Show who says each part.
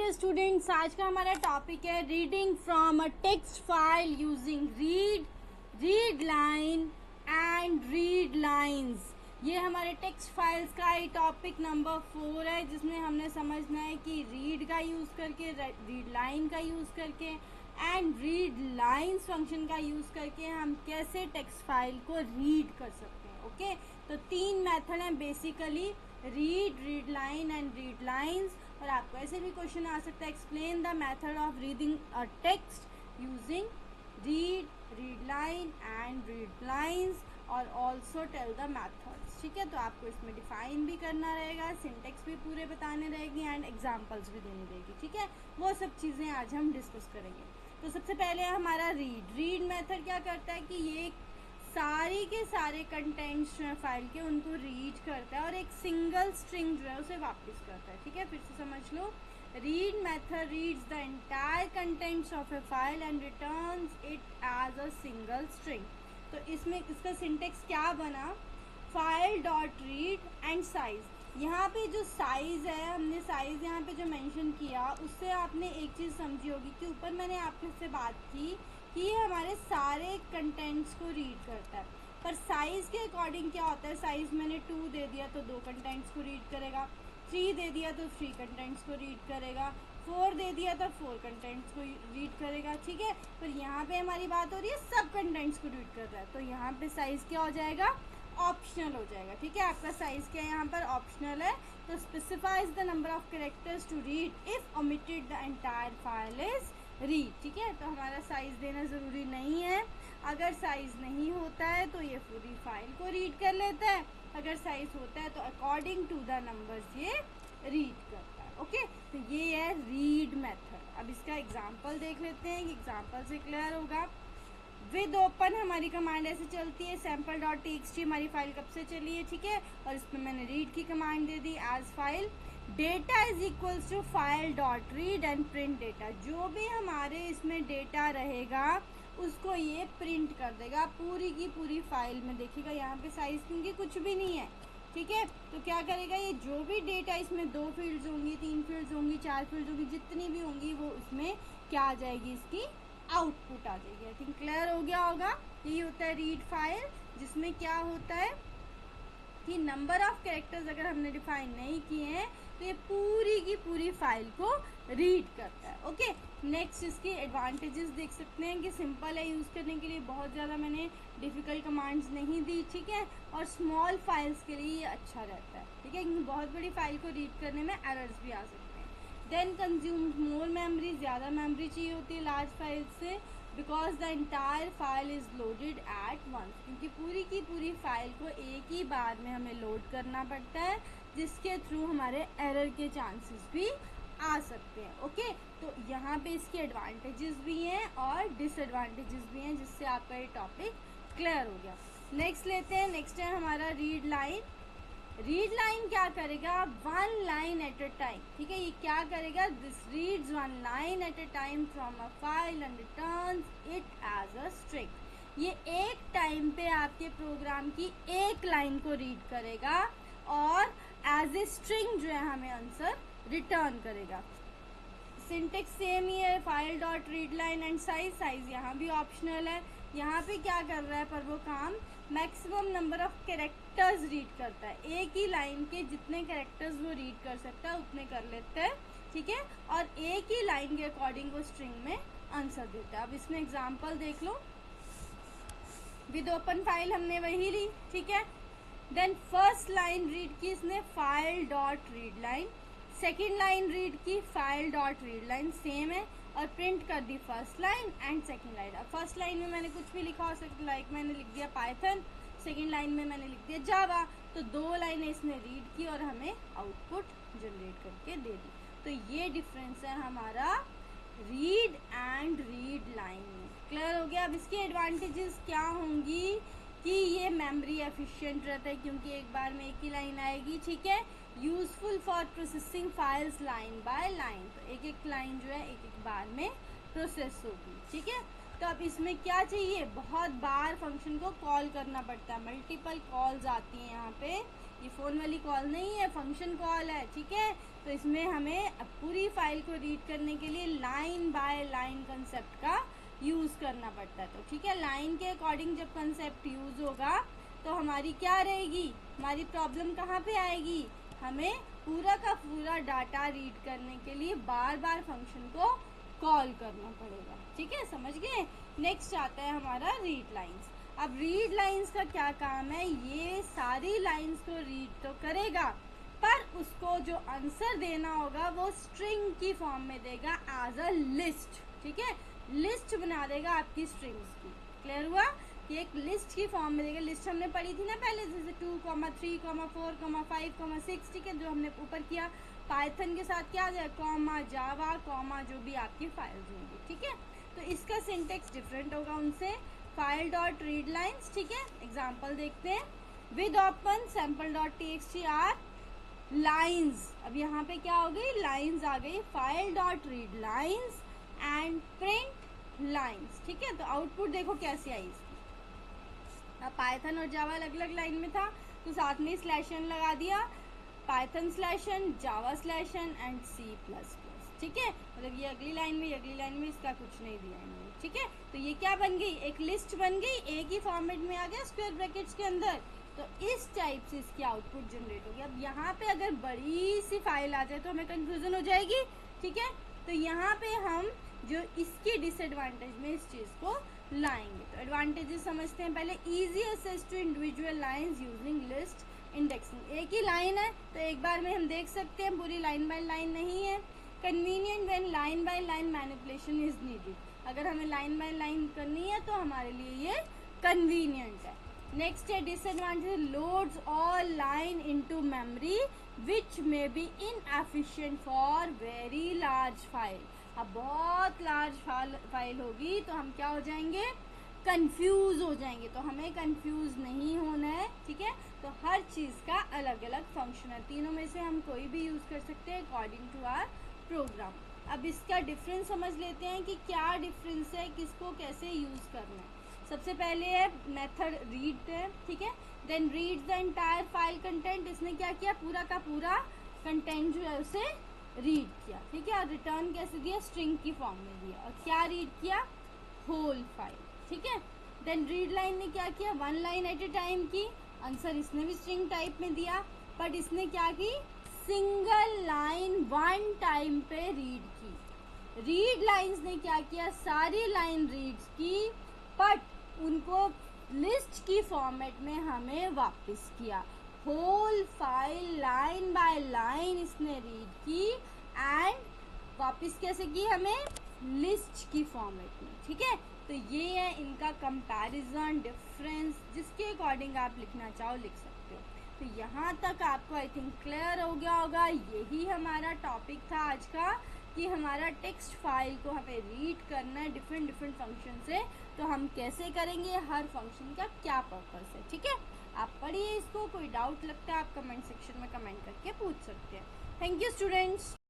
Speaker 1: Okay students, आज का हमारा टॉपिक है reading from a text file using read, read line and read lines. ये हमारे टेक्स्ट फाइल्स का ही टॉपिक नंबर 4 है, जिसमें हमने समझना है कि रीड का यूज़ करके, रीड लाइन का यूज़ करके एंड रीड लाइंस फंक्शन का यूज़ करके हम कैसे टेक्स्ट फाइल को रीड कर सकते हैं। ओके तो 3 मेथड हैं basically, read, read line and read lines. और आपको ऐसे भी क्वेश्चन आ सकता है, explain the method of reading a text using read, read line and read lines और ऑल्सो टेल द मेथड्स। ठीक है, तो आपको इसमें डिफाइन भी करना रहेगा, सिंटेक्स भी पूरे बताने रहेगी एंड एग्जाम्पल्स भी देनी रहेगी। ठीक है, वो सब चीज़ें आज हम डिस्कस करेंगे। तो सबसे पहले हमारा रीड मेथड क्या करता है कि ये सारी के सारे कंटेंट्स जो है फाइल के उनको रीड करता है और एक सिंगल स्ट्रिंग जो है उसे वापस करता है। ठीक है, फिर से समझ लो, read method reads the entire contents of a file and returns it as a single string. तो इसमें इसका सिंटेक्स क्या बना, file dot read and size. यहाँ पे जो साइज़ है, हमने साइज़ यहाँ पे जो मेंशन किया उससे आपने एक चीज़ समझी होगी कि ऊपर मैंने आपसे बात की कि ये हमारे सारे कंटेंट्स को रीड करता है, पर साइज़ के अकॉर्डिंग क्या होता है, साइज़ मैंने 2 दे दिया तो 2 कंटेंट्स को रीड करेगा, 3 दे दिया तो 3 कंटेंट्स को रीड करेगा, 4 दे दिया तो 4 कंटेंट्स को रीड करेगा। ठीक है, पर यहाँ पे हमारी बात हो रही है सब कंटेंट्स को रीड कर रहा है, तो यहाँ पे साइज़ क्या हो जाएगा, ऑप्शनल हो जाएगा। ठीक है, आपका साइज़ क्या है यहाँ पर, ऑप्शनल है। तो specifies the number of characters to read if omitted the entire file is read. ठीक है, तो हमारा साइज़ देना ज़रूरी नहीं है, अगर साइज़ नहीं होता है तो ये पूरी फाइल को रीड कर लेता है, अगर साइज़ होता है तो अकॉर्डिंग टू द नंबर्स ये रीड करता है। ओके, तो ये है रीड मेथड। अब इसका एग्जाम्पल देख लेते हैं, एग्जाम्पल से क्लियर होगा। विद ओपन हमारी कमांड ऐसे चलती है, सैम्पल डॉट टीएक्सटी हमारी फाइल कब से चली है। ठीक है, और इसमें मैंने रीड की कमांड दे दी as file, data is equals to file dot read and print data. जो भी हमारे इसमें डेटा रहेगा उसको ये प्रिंट कर देगा पूरी की पूरी फाइल में। देखिएगा यहाँ पे साइज क्योंकि कुछ भी नहीं है। ठीक है, तो क्या करेगा, ये जो भी डेटा, इसमें 2 फील्ड्स होंगी, 3 फील्ड्स होंगी, 4 फील्ड्स होंगी, जितनी भी होंगी वो उसमें क्या आ जाएगी, इसकी आउटपुट आ जाएगी। आई थिंक क्लियर हो गया होगा। यही होता है रीड फाइल, जिसमें क्या होता है कि नंबर ऑफ कैरेक्टर्स अगर हमने डिफाइन नहीं किए हैं तो ये पूरी की पूरी फाइल को रीड करता है। ओके, नेक्स्ट इसके एडवांटेजेस देख सकते हैं कि सिंपल है यूज़ करने के लिए, बहुत ज़्यादा मैंने डिफ़िकल्ट कमांड्स नहीं दी। ठीक है, और स्मॉल फाइल्स के लिए ये अच्छा रहता है। ठीक है, क्योंकि बहुत बड़ी फाइल को रीड करने में एरर्स भी आ सकते हैं। देन कंज्यूम्स मोर मेमोरी, ज़्यादा मेमोरी चाहिए होती है लार्ज फाइल से, because the entire file is loaded at once. क्योंकि पूरी की पूरी फाइल को एक ही बार में हमें लोड करना पड़ता है, जिसके थ्रू हमारे एरर के चांसेस भी आ सकते हैं। ओके, तो यहाँ पे इसके एडवांटेजेस भी हैं और डिसएडवांटेजेस भी हैं, जिससे आपका ये टॉपिक क्लियर हो गया। नेक्स्ट लेते हैं, नेक्स्ट है हमारा रीड लाइन। रीड लाइन क्या करेगा, 1 लाइन एट अ टाइम। ठीक है, ये क्या करेगा, this reads 1 line at a time from a file and returns it as a string. ये एक टाइम पे आपके प्रोग्राम की एक लाइन को रीड करेगा और एज ए स्ट्रिंग जो है हमें आंसर रिटर्न करेगा। सिंटेक्स सेम ही है, file dot read line and size. Size यहाँ भी ऑप्शनल है। यहाँ पे क्या कर रहा है, पर वो काम maximum number of characters read करता है, एक ही लाइन के जितने कैरेक्टर्स वो रीड कर सकता है उतने कर लेते हैं। ठीक है, और एक ही लाइन के अकॉर्डिंग वो स्ट्रिंग में आंसर देता है। अब इसमें एग्जाम्पल देख लो, विद ओपन फाइल हमने वही ली। ठीक है, देन फर्स्ट लाइन रीड की इसने file dot read line, second line read की file dot read line, same है, और प्रिंट कर दी first line and second line. अब फर्स्ट लाइन में मैंने कुछ भी लिखा हो सकता, लाइक मैंने लिख दिया पाइथन, सेकेंड लाइन में मैंने लिख दिया जावा, तो 2 लाइनें इसने रीड की और हमें आउटपुट जनरेट करके दे दी। तो ये डिफरेंस है हमारा रीड एंड रीड लाइन में। क्लियर हो गया। अब इसके एडवांटेजेस क्या होंगी कि ये मेमोरी एफिशिएंट रहता है, क्योंकि एक बार में एक ही लाइन आएगी। ठीक है, useful for processing files line by line, तो एक एक लाइन जो है एक एक बार में प्रोसेस होगी। ठीक है, तो अब इसमें क्या चाहिए, बहुत बार फंक्शन को कॉल करना पड़ता है, मल्टीपल कॉल्स आती हैं यहाँ पे ये फ़ोन वाली कॉल नहीं है, फंक्शन कॉल है, ठीक है। तो इसमें हमें पूरी फाइल को रीड करने के लिए लाइन बाय लाइन कंसेप्ट का यूज़ करना पड़ता है। तो ठीक है, लाइन के अकॉर्डिंग जब कंसेप्ट यूज़ होगा तो हमारी क्या रहेगी, हमारी प्रॉब्लम कहाँ पे आएगी, हमें पूरा का पूरा डाटा रीड करने के लिए बार बार फंक्शन को कॉल करना पड़ेगा। ठीक है, समझ गए। नेक्स्ट आता है हमारा रीड लाइंस। अब रीड लाइंस का क्या काम है, ये सारी लाइंस को रीड तो करेगा पर उसको जो आंसर देना होगा वो स्ट्रिंग की फॉर्म में देगा एज अ लिस्ट। ठीक है, लिस्ट बना देगा आपकी स्ट्रिंग्स की। क्लियर हुआ, ये एक लिस्ट की फॉर्म में देगा। लिस्ट हमने पढ़ी थी ना पहले, जैसे 2, 3, 4, 5, 6, ठीक है, जो हमने ऊपर किया। पाइथन के साथ क्या है, कॉमा जावा कॉमा जो भी आपकी फाइल्स होंगी। ठीक है, तो इसका सिंटेक्स डिफरेंट होगा उनसे। फाइल डॉट रीड लाइन्स, ठीक है, एग्जाम्पल देखते हैं। With open sample dot txt R lines, अब यहाँ पे क्या हो गई, लाइन्स आ गई। File dot read lines and print lines. ठीक है, तो आउटपुट देखो कैसे आई इसकी। अब पाइथन और जावा अलग अलग लाइन में था तो साथ में स्लैशन लगा दिया, Python slash n, Java slash n and C++। ठीक है, मतलब ये अगली लाइन में, ये अगली लाइन में, इसका कुछ नहीं दिया इन्होंने। ठीक है, तो ये क्या बन गई, एक लिस्ट बन गई, एक ही फॉर्मेट में आ गया स्क्वायर ब्रैकेट्स के अंदर। तो इस टाइप से इसकी आउटपुट जनरेट होगी। अब यहाँ पे अगर बड़ी सी फाइल आ जाए तो हमें कंफ्यूजन हो जाएगी। ठीक है, तो यहाँ पे हम जो इसकी डिसएडवांटेज में इस चीज़ को लाएंगे। तो एडवांटेजेस समझते हैं पहले। Easy access to individual lines using list indexing, एक ही लाइन है तो एक बार में हम देख सकते हैं, पूरी लाइन बाय लाइन नहीं है। Convenient when line by line manipulation is needed, अगर हमें लाइन बाय लाइन करनी है तो हमारे लिए ये कन्वीनियंट है। नेक्स्ट है disadvantage, loads all line into memory which may be inefficient for very large file. अब बहुत लार्ज फाइल होगी तो हम क्या हो जाएंगे, कंफ्यूज हो जाएंगे। तो हमें कंफ्यूज नहीं होना है। ठीक है, तो हर चीज़ का अलग अलग फंक्शन है, तीनों में से हम कोई भी यूज़ कर सकते हैं अकॉर्डिंग टू आवर प्रोग्राम। अब इसका डिफरेंस समझ लेते हैं कि क्या डिफरेंस है, किसको कैसे यूज़ करना है। सबसे पहले है मेथड रीड है। ठीक है, then read the entire file content, इसने क्या किया, पूरा का पूरा कंटेंट जो है उसे रीड किया। ठीक है, और रिटर्न कैसे दिया, स्ट्रिंग की फॉर्म में दिया। और क्या रीड किया, होल फाइल। ठीक है, देन रीड लाइन ने क्या किया, 1 लाइन एट ए टाइम की। आंसर इसने भी स्ट्रिंग टाइप में दिया, बट इसने क्या की, सिंगल लाइन 1 टाइम पे रीड की। रीड लाइंस ने क्या किया, सारी लाइन रीड की, बट उनको लिस्ट की फॉर्मेट में हमें वापस किया। Whole file line by line इसने रीड की एंड वापस कैसे की, हमें लिस्ट की फॉर्मेट में। ठीक है, तो ये है इनका कंपैरिजन डिफरेंस, जिसके अकॉर्डिंग आप लिखना चाहो लिख सकते हो। तो यहाँ तक आपको आई थिंक क्लियर हो गया होगा। यही हमारा टॉपिक था आज का, कि हमारा टेक्स्ट फाइल को हमें रीड करना है डिफरेंट फंक्शन से, तो हम कैसे करेंगे, हर फंक्शन का क्या पर्पस है। ठीक है, आप पढ़िए इसको, कोई डाउट लगता है आप कमेंट सेक्शन में कमेंट करके पूछ सकते हैं। Thank you students.